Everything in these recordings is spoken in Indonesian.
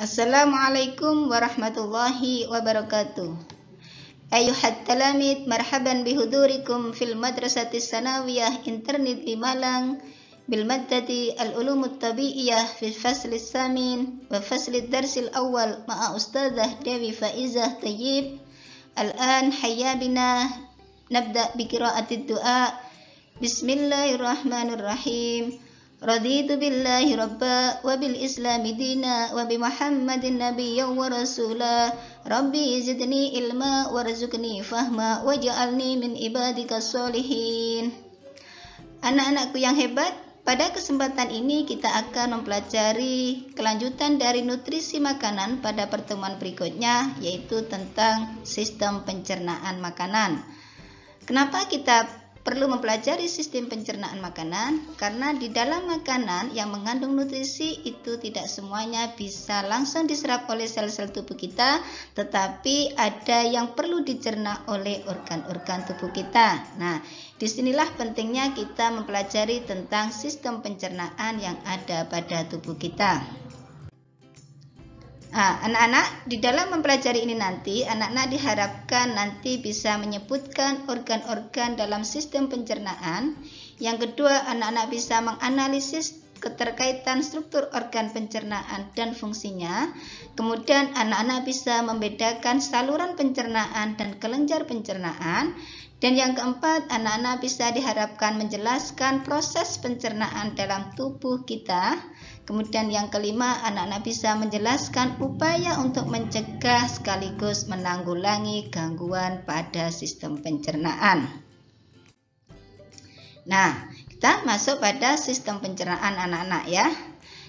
Assalamualaikum warahmatullahi wabarakatuh. Ayuhat talamid, marhaban bihudurikum fil madrasatis sanawiyah internet di Malang bil maddati al-ulumut tabi'iyah fil faslis samin wa faslid darsil awal ma'a ustadzah Dewi Faizah Tayyib. Al-an hayya bina nabda bi qira'atid du'a. Bismillahirrahmanirrahim. Raditu billahi rabba wa bil islami dina wa bi muhammadin nabiyyan wa rasula. Rabbi zidni ilma warzuqni fahma waj'alni min ibadikas solihin. Anak-anakku yang hebat, pada kesempatan ini kita akan mempelajari kelanjutan dari nutrisi makanan pada pertemuan berikutnya, yaitu tentang sistem pencernaan makanan. Kenapa kita perlu mempelajari sistem pencernaan makanan? Karena di dalam makanan yang mengandung nutrisi itu tidak semuanya bisa langsung diserap oleh sel-sel tubuh kita, tetapi ada yang perlu dicerna oleh organ-organ tubuh kita. Nah, disinilah pentingnya kita mempelajari tentang sistem pencernaan yang ada pada tubuh kita. Nah, anak-anak, di dalam mempelajari ini nanti, anak-anak diharapkan nanti bisa menyebutkan organ-organ dalam sistem pencernaan. Yang kedua, anak-anak bisa menganalisis keterkaitan struktur organ pencernaan dan fungsinya. Kemudian anak-anak bisa membedakan saluran pencernaan dan kelenjar pencernaan. Dan yang keempat, anak-anak bisa diharapkan menjelaskan proses pencernaan dalam tubuh kita. Kemudian yang kelima, anak-anak bisa menjelaskan upaya untuk mencegah sekaligus menanggulangi gangguan pada sistem pencernaan. Nah, kita masuk pada sistem pencernaan anak-anak ya.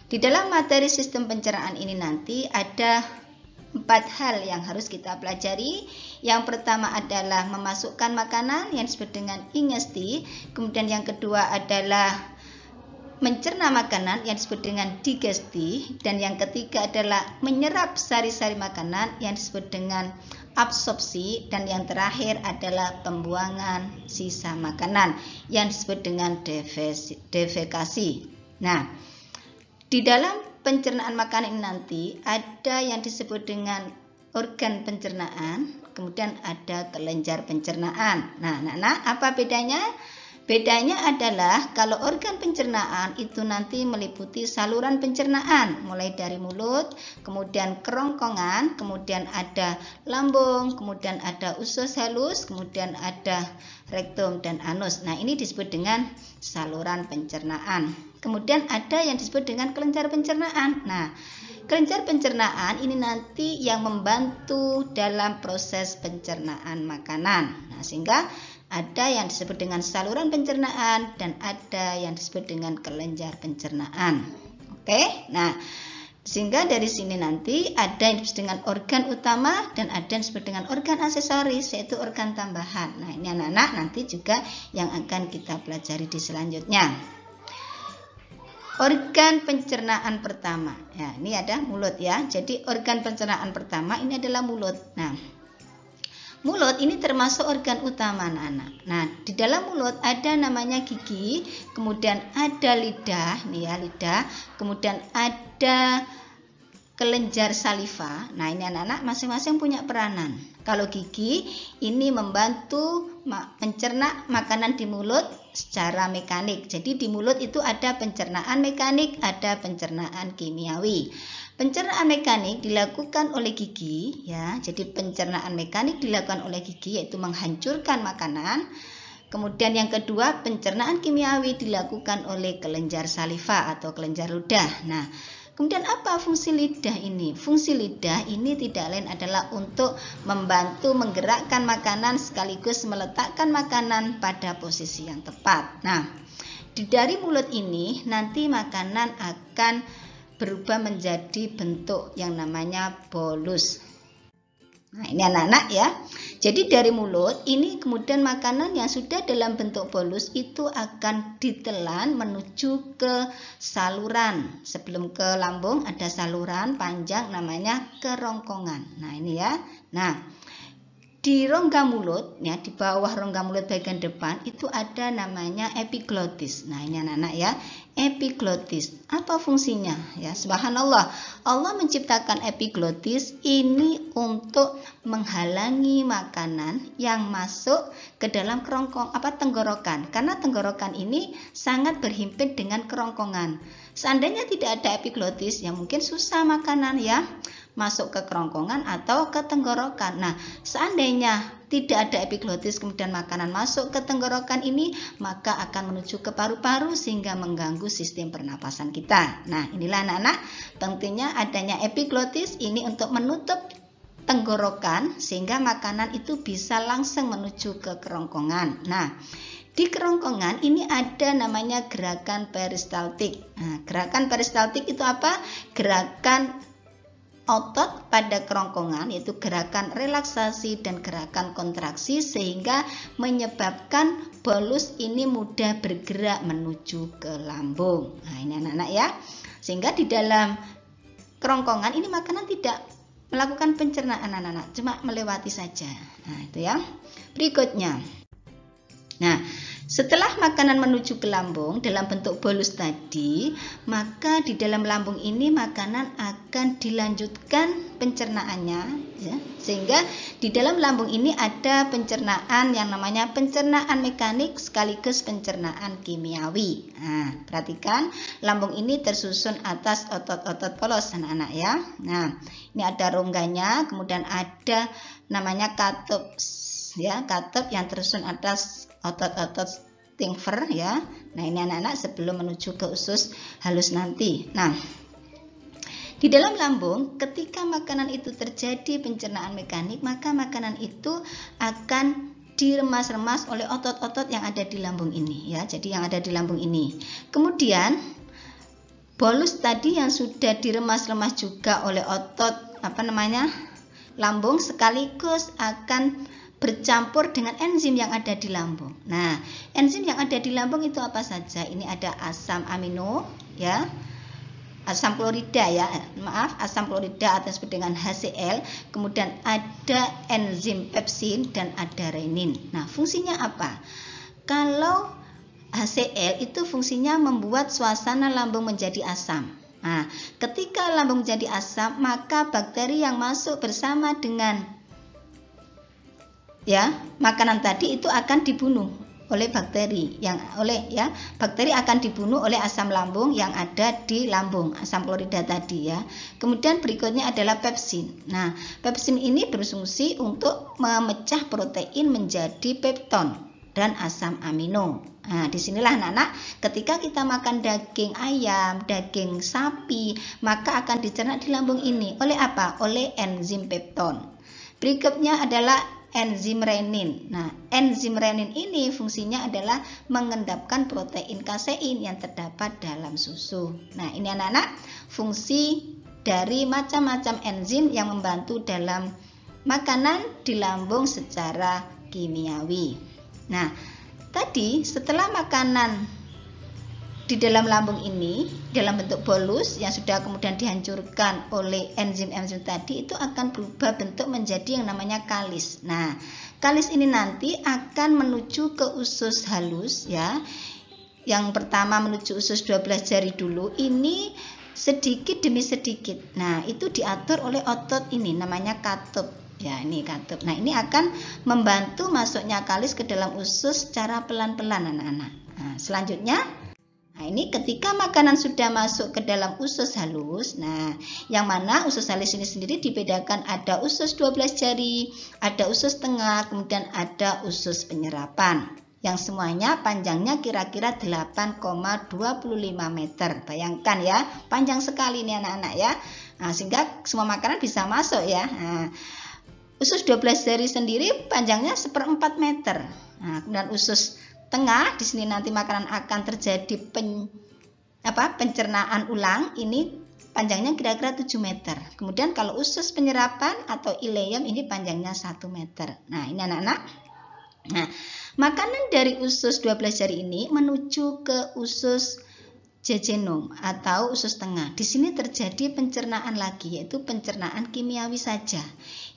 Di dalam materi sistem pencernaan ini nanti ada 4 hal yang harus kita pelajari. Yang pertama adalah memasukkan makanan yang disebut dengan ingesti. Kemudian yang kedua adalah mencerna makanan yang disebut dengan digesti. Dan yang ketiga adalah menyerap sari-sari makanan yang disebut dengan absorpsi. Dan yang terakhir adalah pembuangan sisa makanan yang disebut dengan defekasi. Nah, di dalam pencernaan makanan ini nanti ada yang disebut dengan organ pencernaan, kemudian ada kelenjar pencernaan. Nah, anak-anak, apa bedanya? Bedanya adalah kalau organ pencernaan itu nanti meliputi saluran pencernaan, mulai dari mulut, kemudian kerongkongan, kemudian ada lambung, kemudian ada usus halus, kemudian ada rektum dan anus. Nah, ini disebut dengan saluran pencernaan. Kemudian ada yang disebut dengan kelenjar pencernaan. Nah, kelenjar pencernaan ini nanti yang membantu dalam proses pencernaan makanan. Nah, sehingga ada yang disebut dengan saluran pencernaan dan ada yang disebut dengan kelenjar pencernaan. Oke, nah sehingga dari sini nanti ada yang disebut dengan organ utama dan ada yang disebut dengan organ aksesoris, yaitu organ tambahan. Nah, ini anak-anak nanti juga yang akan kita pelajari di selanjutnya. Organ pencernaan pertama, ya ini ada mulut ya. Jadi organ pencernaan pertama ini adalah mulut. Nah, mulut ini termasuk organ utama anak-anak. Nah, di dalam mulut ada namanya gigi, kemudian ada lidah, nih ya lidah, kemudian ada kelenjar saliva. Nah, ini anak-anak masing-masing punya peranan. Kalau gigi ini membantu mencerna makanan di mulut secara mekanik. Jadi di mulut itu ada pencernaan mekanik, ada pencernaan kimiawi. Pencernaan mekanik dilakukan oleh gigi ya. Jadi pencernaan mekanik dilakukan oleh gigi, yaitu menghancurkan makanan. Kemudian yang kedua, pencernaan kimiawi dilakukan oleh kelenjar saliva atau kelenjar ludah. Nah, kemudian apa fungsi lidah ini? Fungsi lidah ini tidak lain adalah untuk membantu menggerakkan makanan sekaligus meletakkan makanan pada posisi yang tepat. Nah, dari mulut ini nanti makanan akan berubah menjadi bentuk yang namanya bolus. Nah, ini anak-anak ya. Jadi dari mulut ini kemudian makanan yang sudah dalam bentuk bolus itu akan ditelan menuju ke saluran. Sebelum ke lambung ada saluran panjang namanya kerongkongan. Nah, ini ya. Nah, di rongga mulut ya, di bawah rongga mulut bagian depan itu ada namanya epiglottis. Nah, ini anak-anak ya. epiglotis. Apa fungsinya? Ya, subhanallah. Allah menciptakan epiglotis ini untuk menghalangi makanan yang masuk ke dalam tenggorokan. Karena tenggorokan ini sangat berhimpit dengan kerongkongan. Seandainya tidak ada epiglotis, ya mungkin susah makanan ya masuk ke kerongkongan atau ke tenggorokan. Nah, seandainya tidak ada epiglotis kemudian makanan masuk ke tenggorokan ini, maka akan menuju ke paru-paru sehingga mengganggu sistem pernapasan kita. Nah, inilah anak-anak pentingnya adanya epiglotis ini untuk menutup tenggorokan sehingga makanan itu bisa langsung menuju ke kerongkongan. Nah, di kerongkongan ini ada namanya gerakan peristaltik. Nah, gerakan peristaltik itu apa? Gerakan otot pada kerongkongan, yaitu gerakan relaksasi dan gerakan kontraksi sehingga menyebabkan bolus ini mudah bergerak menuju ke lambung. Nah, ini anak-anak ya. Sehingga di dalam kerongkongan ini makanan tidak melakukan pencernaan anak-anak, cuma melewati saja. Nah, itu ya. Berikutnya. Nah, setelah makanan menuju ke lambung dalam bentuk bolus tadi, maka di dalam lambung ini makanan akan dilanjutkan pencernaannya, ya, sehingga di dalam lambung ini ada pencernaan yang namanya pencernaan mekanik sekaligus pencernaan kimiawi. Nah, perhatikan lambung ini tersusun atas otot-otot polos anak-anak ya. Nah, ini ada rongganya, kemudian ada namanya katup, ya, katup yang tersusun atas otot-otot Stinger ya. Nah, ini anak-anak sebelum menuju ke usus halus nanti. Nah, di dalam lambung ketika makanan itu terjadi pencernaan mekanik, maka makanan itu akan diremas-remas oleh otot-otot yang ada di lambung ini ya. Jadi yang ada di lambung ini. Kemudian bolus tadi yang sudah diremas-remas juga oleh otot lambung sekaligus akan bercampur dengan enzim yang ada di lambung. Nah, enzim yang ada di lambung itu apa saja? Ini ada asam amino, ya, asam klorida ya, asam klorida atau disebut dengan HCl. Kemudian ada enzim pepsin dan ada renin. Nah, fungsinya apa? Kalau HCl itu fungsinya membuat suasana lambung menjadi asam. Nah, ketika lambung menjadi asam, maka bakteri yang masuk bersama dengan makanan tadi itu akan dibunuh oleh bakteri bakteri akan dibunuh oleh asam lambung yang ada di lambung, asam klorida tadi ya. Kemudian berikutnya adalah pepsin. Nah, pepsin ini berfungsi untuk memecah protein menjadi pepton dan asam amino. Nah, disinilah anak-anak ketika kita makan daging ayam, daging sapi, maka akan dicerna di lambung ini oleh apa? Oleh enzim pepton. Berikutnya adalah enzim renin. Nah, enzim renin ini fungsinya adalah mengendapkan protein kasein yang terdapat dalam susu. Nah, ini anak-anak fungsi dari macam-macam enzim yang membantu dalam makanan di lambung secara kimiawi. Nah, tadi setelah makanan di dalam lambung ini dalam bentuk bolus yang sudah kemudian dihancurkan oleh enzim-enzim tadi, itu akan berubah bentuk menjadi yang namanya kalis. Nah, kalis ini nanti akan menuju ke usus halus ya. Yang pertama menuju usus 12 jari dulu, ini sedikit demi sedikit. Nah, itu diatur oleh otot ini namanya katup. Ya, ini katup. Nah, ini akan membantu masuknya kalis ke dalam usus secara pelan-pelan anak-anak. Nah, selanjutnya, nah, ini ketika makanan sudah masuk ke dalam usus halus, nah, yang mana usus halus ini sendiri dibedakan ada usus 12 jari, ada usus tengah, kemudian ada usus penyerapan. Yang semuanya panjangnya kira-kira 8,25 meter. Bayangkan ya, panjang sekali ini anak-anak ya. Nah, sehingga semua makanan bisa masuk ya. Nah, usus 12 jari sendiri panjangnya 1/4 meter. Nah, kemudian usus tengah di sini nanti makanan akan terjadi pencernaan ulang, ini panjangnya kira-kira 7 meter. Kemudian kalau usus penyerapan atau ileum ini panjangnya 1 meter. Nah, ini anak-anak. Nah, makanan dari usus 12 jari ini menuju ke usus jejenom atau usus tengah. Di sini terjadi pencernaan lagi, yaitu pencernaan kimiawi saja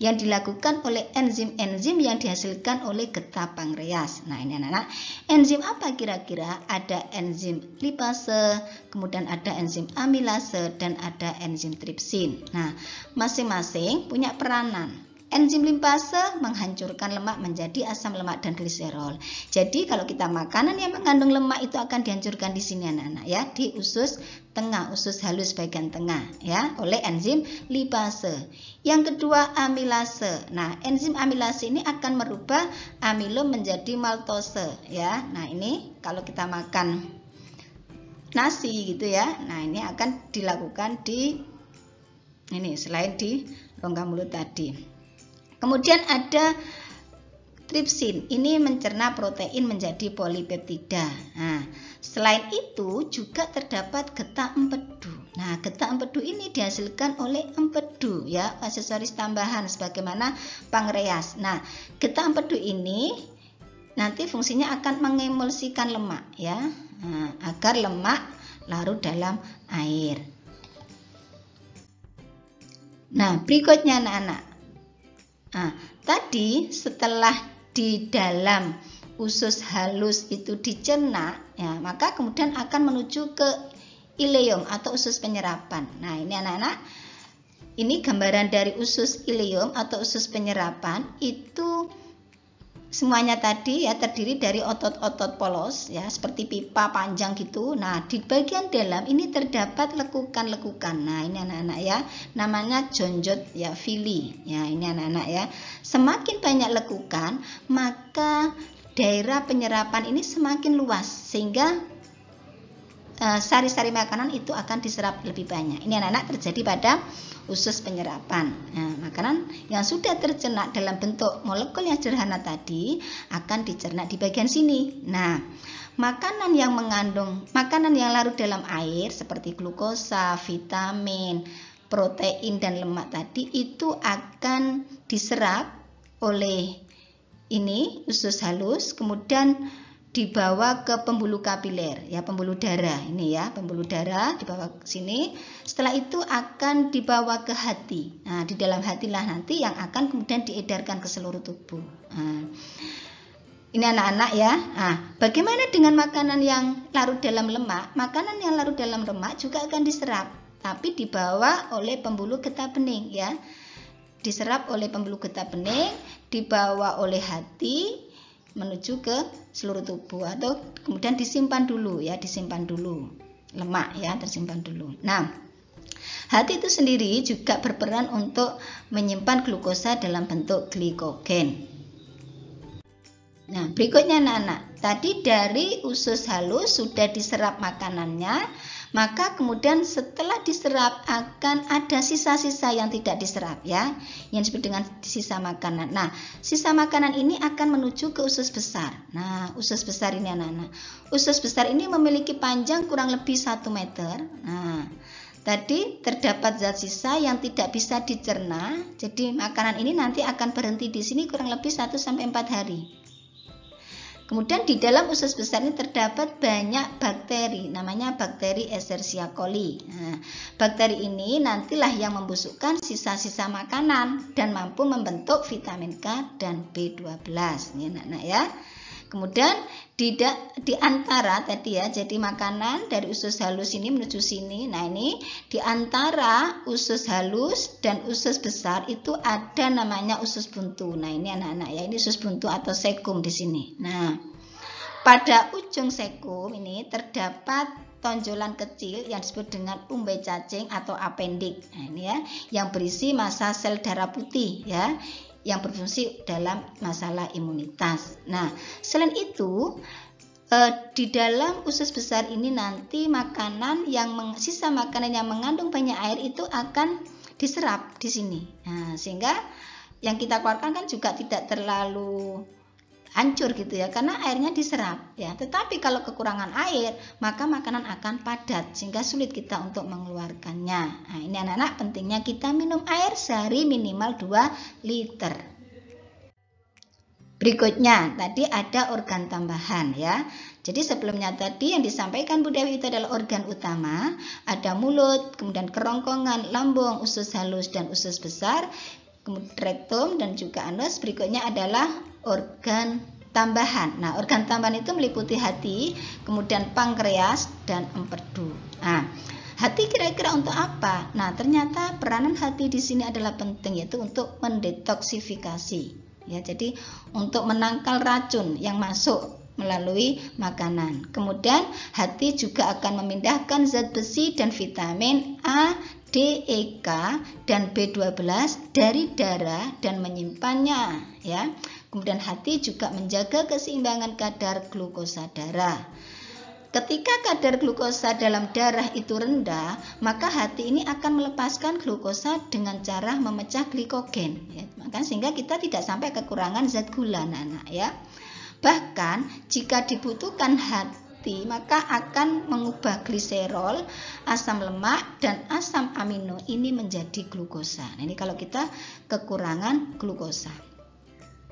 yang dilakukan oleh enzim-enzim yang dihasilkan oleh getah pankreas. Nah, ini anak-anak, enzim apa kira-kira? Ada enzim lipase, kemudian ada enzim amilase, dan ada enzim tripsin. Nah, masing-masing punya peranan. Enzim lipase menghancurkan lemak menjadi asam lemak dan gliserol. Jadi kalau kita makanan yang mengandung lemak itu akan dihancurkan di sini anak-anak ya, di usus tengah, usus halus bagian tengah ya, oleh enzim lipase. Yang kedua amilase. Nah, enzim amilase ini akan merubah amilum menjadi maltose ya. Nah, ini kalau kita makan nasi gitu ya. Nah, ini akan dilakukan di ini selain di rongga mulut tadi. Kemudian ada tripsin, ini mencerna protein menjadi polipeptida. Nah, selain itu juga terdapat getah empedu. Nah, getah empedu ini dihasilkan oleh empedu ya, aksesoris tambahan sebagaimana pankreas. Nah, getah empedu ini nanti fungsinya akan mengemulsikan lemak ya, agar lemak larut dalam air. Nah, berikutnya anak-anak. Nah, tadi setelah di dalam usus halus itu dicerna, ya, maka kemudian akan menuju ke ileum atau usus penyerapan. Nah, ini anak-anak, ini gambaran dari usus ileum atau usus penyerapan. Itu semuanya tadi ya terdiri dari otot-otot polos ya, seperti pipa panjang gitu. Nah, di bagian dalam ini terdapat lekukan-lekukan. Nah, ini anak-anak ya, namanya jonjot ya, villi. Ya, ini anak-anak ya. Semakin banyak lekukan, maka daerah penyerapan ini semakin luas sehingga sari-sari makanan itu akan diserap lebih banyak. Ini anak-anak terjadi pada usus penyerapan. Nah, makanan yang sudah tercerna dalam bentuk molekul yang sederhana tadi akan dicerna di bagian sini. Nah, makanan yang larut dalam air seperti glukosa, vitamin, protein dan lemak tadi itu akan diserap oleh ini usus halus, kemudian dibawa ke pembuluh kapiler ya, pembuluh darah ini ya, pembuluh darah dibawa ke sini. Setelah itu akan dibawa ke hati. Nah, di dalam hatilah nanti yang akan kemudian diedarkan ke seluruh tubuh. Nah, ini anak-anak ya. Nah, bagaimana dengan makanan yang larut dalam lemak? Makanan yang larut dalam lemak juga akan diserap, tapi dibawa oleh pembuluh getah bening ya. Diserap oleh pembuluh getah bening, dibawa oleh hati menuju ke seluruh tubuh, atau kemudian disimpan dulu ya, disimpan dulu lemak ya, tersimpan dulu. Nah, hati itu sendiri juga berperan untuk menyimpan glukosa dalam bentuk glikogen. Nah, berikutnya anak-anak, tadi dari usus halus sudah diserap makanannya, maka kemudian setelah diserap akan ada sisa-sisa yang tidak diserap ya, yang disebut dengan sisa makanan. Nah, sisa makanan ini akan menuju ke usus besar. Nah, usus besar ini anak-anak, usus besar ini memiliki panjang kurang lebih 1 meter. Nah, tadi terdapat zat sisa yang tidak bisa dicerna, jadi makanan ini nanti akan berhenti di sini kurang lebih 1-4 hari. Kemudian di dalam usus besar ini terdapat banyak bakteri, namanya bakteri Escherichia coli. Nah, bakteri ini nantilah yang membusukkan sisa-sisa makanan dan mampu membentuk vitamin K dan B12. Ini anak-anak ya. Kemudian di antara tadi ya, jadi makanan dari usus halus ini menuju sini. Nah, ini di antara usus halus dan usus besar itu ada namanya usus buntu. Nah, ini anak-anak ya, ini usus buntu atau sekum di sini. Nah, pada ujung sekum ini terdapat tonjolan kecil yang disebut dengan umbai cacing atau apendik. Nah, ini ya, yang berisi massa sel darah putih ya, yang berfungsi dalam masalah imunitas. Nah, selain itu di dalam usus besar ini nanti sisa makanan yang mengandung banyak air itu akan diserap di sini. Nah, sehingga yang kita keluarkan kan juga tidak terlalu hancur gitu ya, karena airnya diserap ya. Tetapi kalau kekurangan air, maka makanan akan padat sehingga sulit kita untuk mengeluarkannya. Nah, ini anak-anak pentingnya kita minum air sehari minimal 2 liter. Berikutnya tadi ada organ tambahan ya. Jadi sebelumnya tadi yang disampaikan Bu Dewi itu adalah organ utama, ada mulut, kemudian kerongkongan, lambung, usus halus dan usus besar, kemudian rektum dan juga anus. Berikutnya adalah organ tambahan. Nah, organ tambahan itu meliputi hati, kemudian pankreas dan empedu. Nah, hati kira-kira untuk apa? Nah, ternyata peranan hati di sini adalah penting, yaitu untuk mendetoksifikasi. Ya, jadi untuk menangkal racun yang masuk melalui makanan. Kemudian hati juga akan memindahkan zat besi dan vitamin A, D, E, K dan B12 dari darah dan menyimpannya, ya. Kemudian hati juga menjaga keseimbangan kadar glukosa darah. Ketika kadar glukosa dalam darah itu rendah, maka hati ini akan melepaskan glukosa dengan cara memecah glikogen, ya. Maka sehingga kita tidak sampai kekurangan zat gula, anak-anak, ya. Bahkan jika dibutuhkan hati, maka akan mengubah gliserol, asam lemak dan asam amino ini menjadi glukosa. Nah, ini kalau kita kekurangan glukosa.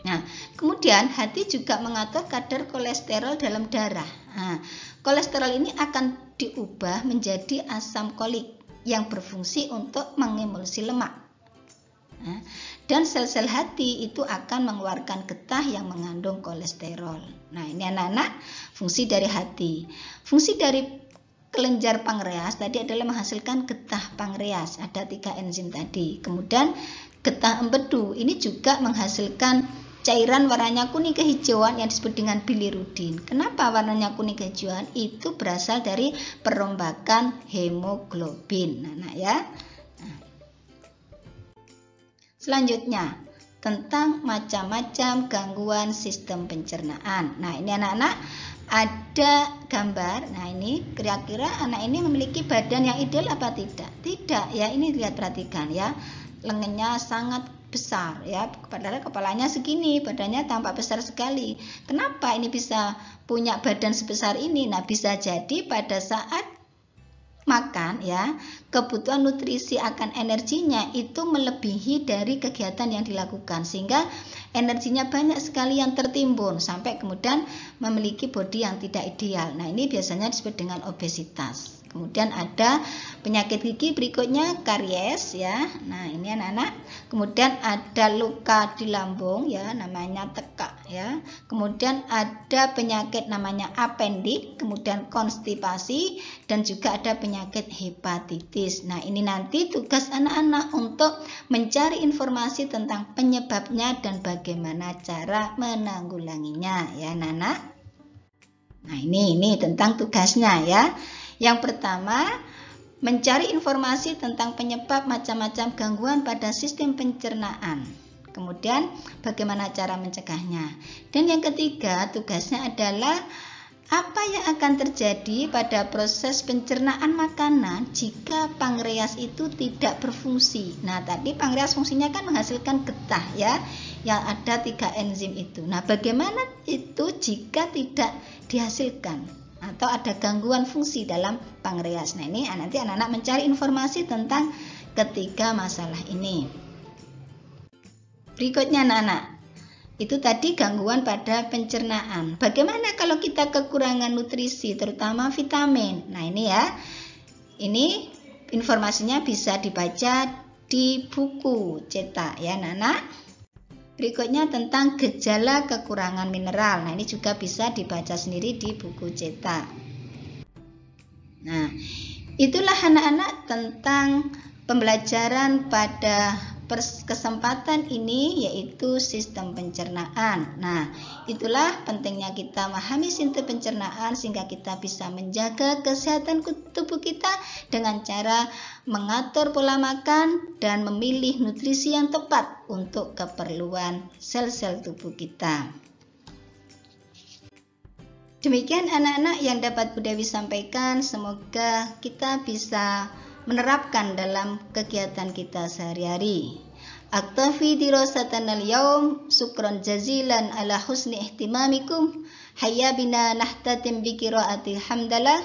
Nah, kemudian hati juga mengatur kadar kolesterol dalam darah. Nah, kolesterol ini akan diubah menjadi asam kolik yang berfungsi untuk mengemulsi lemak. Nah, dan sel-sel hati itu akan mengeluarkan getah yang mengandung kolesterol. Nah, ini anak-anak fungsi dari hati. Fungsi dari kelenjar pankreas tadi adalah menghasilkan getah pankreas. Ada 3 enzim tadi. Kemudian getah empedu ini juga menghasilkan cairan warnanya kuning kehijauan yang disebut dengan bilirubin. Kenapa warnanya kuning kehijauan? Itu berasal dari perombakan hemoglobin. Nah, ya. Selanjutnya, tentang macam-macam gangguan sistem pencernaan. Nah, ini anak-anak ada gambar. Nah, ini kira-kira anak ini memiliki badan yang ideal apa tidak? Tidak, ya. Ini lihat, perhatikan, ya. Lengannya sangat besar, ya, padahal kepalanya segini, badannya tampak besar sekali. Kenapa ini bisa punya badan sebesar ini? Nah, bisa jadi pada saat makan, ya, kebutuhan nutrisi akan energinya itu melebihi dari kegiatan yang dilakukan, sehingga energinya banyak sekali yang tertimbun sampai kemudian memiliki bodi yang tidak ideal. Nah, ini biasanya disebut dengan obesitas. Kemudian ada penyakit gigi berikutnya karies, ya. Nah, ini anak-anak. Kemudian ada luka di lambung, ya, namanya tekak, ya. Kemudian ada penyakit namanya apendik, kemudian konstipasi dan juga ada penyakit hepatitis. Nah, ini nanti tugas anak-anak untuk mencari informasi tentang penyebabnya dan bagaimana cara menanggulanginya, ya, anak-anak. Nah, ini tentang tugasnya, ya. Yang pertama, mencari informasi tentang penyebab macam-macam gangguan pada sistem pencernaan. Kemudian, bagaimana cara mencegahnya. Dan yang ketiga, tugasnya adalah apa yang akan terjadi pada proses pencernaan makanan jika pankreas itu tidak berfungsi. Nah, tadi pankreas fungsinya kan menghasilkan getah, ya, yang ada 3 enzim itu. Nah, bagaimana itu jika tidak dihasilkan atau ada gangguan fungsi dalam pankreas? Nah, ini nanti anak-anak mencari informasi tentang ketiga masalah ini. Berikutnya anak-anak, itu tadi gangguan pada pencernaan. Bagaimana kalau kita kekurangan nutrisi, terutama vitamin? Nah, ini, ya, ini informasinya bisa dibaca di buku cetak, ya anak-anak. Berikutnya tentang gejala kekurangan mineral. Nah, ini juga bisa dibaca sendiri di buku cetak. Nah, itulah anak-anak tentang pembelajaran pada kesempatan ini, yaitu sistem pencernaan. Nah, itulah pentingnya kita memahami sistem pencernaan sehingga kita bisa menjaga kesehatan tubuh kita dengan cara mengatur pola makan dan memilih nutrisi yang tepat untuk keperluan sel-sel tubuh kita. Demikian anak-anak yang dapat Bu Dewi sampaikan. Semoga kita bisa menerapkan dalam kegiatan kita sehari-hari. Aktafi dirasatan al-yawm, syukran jazilan ala husni ihtimamikum. Hayya bina nahtatim bi qiraati hamdalah.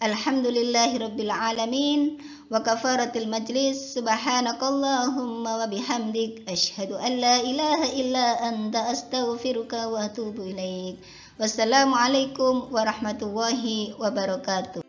Alhamdulillahi rabbil alamin. Wa kafaratil majlis. Subhanakallahumma wa bihamdik. Ashhadu an la ilaha illa anta astaghfiruka wa atubu ilaik. Wassalamualaikum warahmatullahi wabarakatuh.